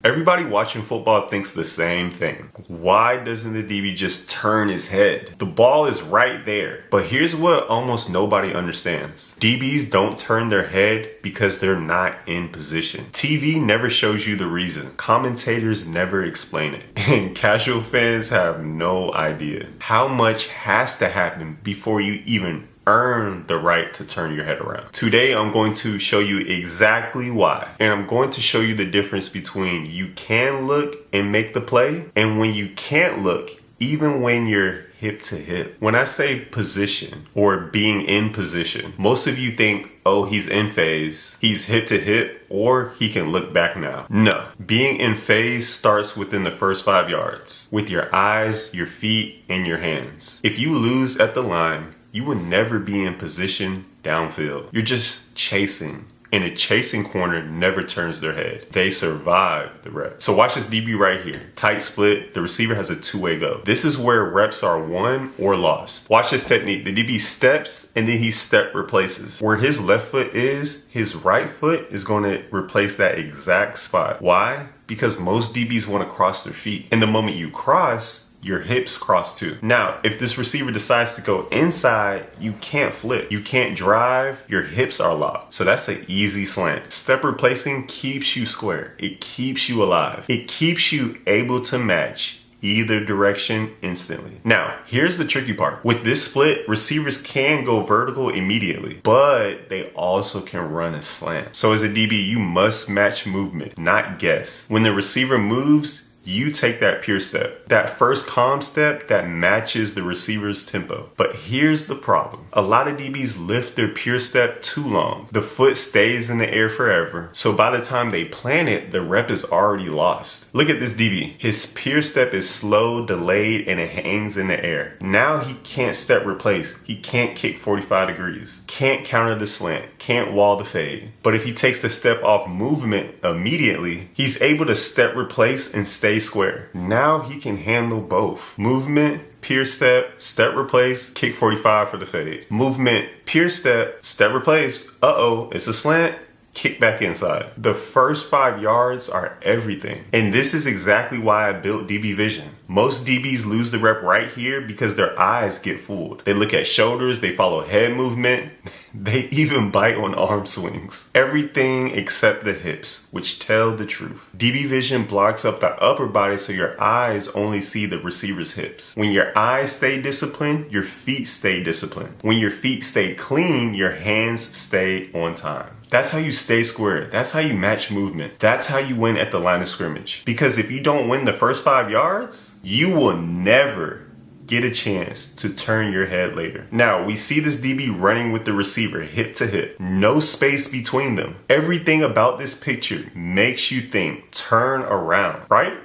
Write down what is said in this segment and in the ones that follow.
Everybody watching football thinks the same thing. Why doesn't the DB just turn his head? The ball is right there. But here's what almost nobody understands. DBs don't turn their head because they're not in position. TV never shows you the reason. Commentators never explain it. And casual fans have no idea. How much has to happen before you even earn the right to turn your head around? Today, I'm going to show you exactly why. And I'm going to show you the difference between you can look and make the play and when you can't look, even when you're hip to hip. When I say position or being in position, most of you think, oh, he's in phase, he's hip to hip, or he can look back now. No, being in phase starts within the first 5 yards with your eyes, your feet, and your hands. If you lose at the line, you will never be in position downfield. You're just chasing. And a chasing corner never turns their head. They survive the rep. So watch this DB right here. Tight split. The receiver has a two-way go. This is where reps are won or lost. Watch this technique. The DB steps and then he step replaces. Where his left foot is, his right foot is going to replace that exact spot. Why? Because most DBs want to cross their feet. And the moment you cross, your hips cross too. Now, if this receiver decides to go inside, you can't flip. You can't drive. Your hips are locked. So that's an easy slant. Step replacing keeps you square. It keeps you alive. It keeps you able to match either direction instantly. Now, here's the tricky part. With this split, receivers can go vertical immediately, but they also can run a slant. So as a DB, you must match movement, not guess. When the receiver moves, you take that pure step, that first calm step that matches the receiver's tempo. But here's the problem. A lot of DBs lift their pure step too long. The foot stays in the air forever. So by the time they plant it, the rep is already lost. Look at this DB. His pure step is slow, delayed, and it hangs in the air. Now he can't step replace. He can't kick 45 degrees. Can't counter the slant. Can't wall the fade. But if he takes the step off movement immediately, he's able to step replace and stay square. Now he can handle both. Movement, pure step, step replace, kick 45 for the fade. Movement, pure step, step replace, uh-oh, it's a slant, kick back inside. The first 5 yards are everything. And this is exactly why I built DB Vision. Most DBs lose the rep right here because their eyes get fooled. They look at shoulders, they follow head movement, they even bite on arm swings. Everything except the hips, which tell the truth. DB Vision blocks up the upper body so your eyes only see the receiver's hips. When your eyes stay disciplined, your feet stay disciplined. When your feet stay clean, your hands stay on time. That's how you stay square. That's how you match movement. That's how you win at the line of scrimmage. Because if you don't win the first 5 yards, you will never get a chance to turn your head later. Now, we see this DB running with the receiver hip to hip. No space between them. Everything about this picture makes you think turn around, right?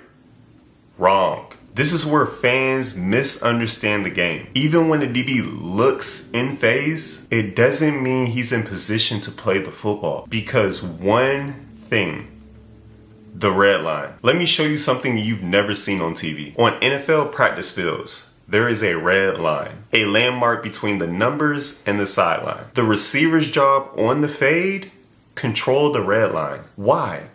Wrong. This is where fans misunderstand the game. Even when the DB looks in phase, it doesn't mean he's in position to play the football. Because one thing, the red line. Let me show you something you've never seen on TV. On NFL practice fields, there is a red line, a landmark between the numbers and the sideline. The receiver's job on the fade, control the red line. Why?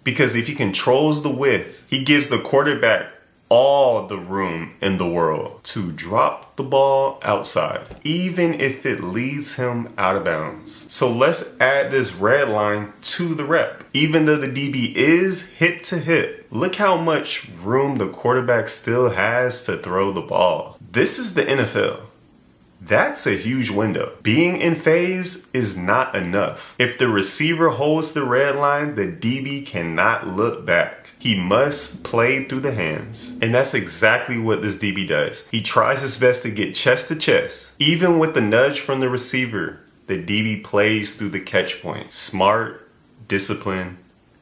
Because if he controls the width, he gives the quarterback all the room in the world to drop the ball outside, even if it leads him out of bounds. So let's add this red line to the rep. Even though the DB is hip to hip, look how much room the quarterback still has to throw the ball. This is the NFL. That's a huge window. Being in phase is not enough. If the receiver holds the red line, the DB cannot look back. He must play through the hands. And that's exactly what this DB does. He tries his best to get chest to chest. Even with the nudge from the receiver, the DB plays through the catch point. Smart, disciplined,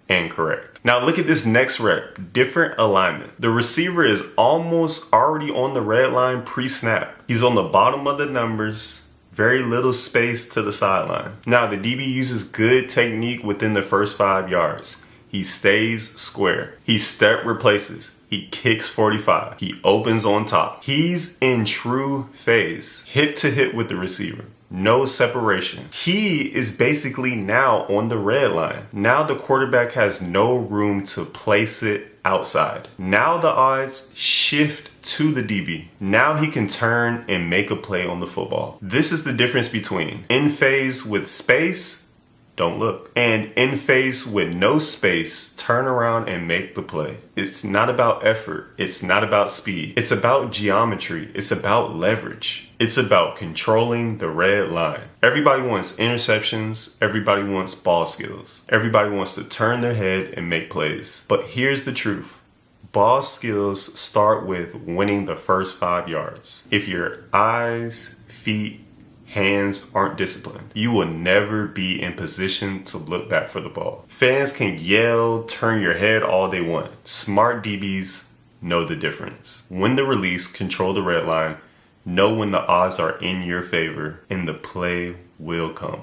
and correct. Now look at this next rep, different alignment. The receiver is almost already on the red line pre-snap. He's on the bottom of the numbers, very little space to the sideline. Now the DB uses good technique within the first 5 yards. He stays square. He step replaces. He kicks 45. He opens on top. He's in true phase, hip to hip with the receiver. no separation. He is basically now on the red line. Now the quarterback has no room to place it outside. Now the odds shift to the DB. Now he can turn and make a play on the football. This is the difference between in phase with space, don't look, and in phase with no space, turn around and make the play. It's not about effort. It's not about speed. It's about geometry. It's about leverage. It's about controlling the red line. Everybody wants interceptions. Everybody wants ball skills. Everybody wants to turn their head and make plays. But here's the truth. Ball skills start with winning the first 5 yards. If your eyes, feet, hands aren't disciplined, you will never be in position to look back for the ball. Fans can yell, turn your head all they want. Smart DBs know the difference. Win the release, control the red line, know when the odds are in your favor, and the play will come.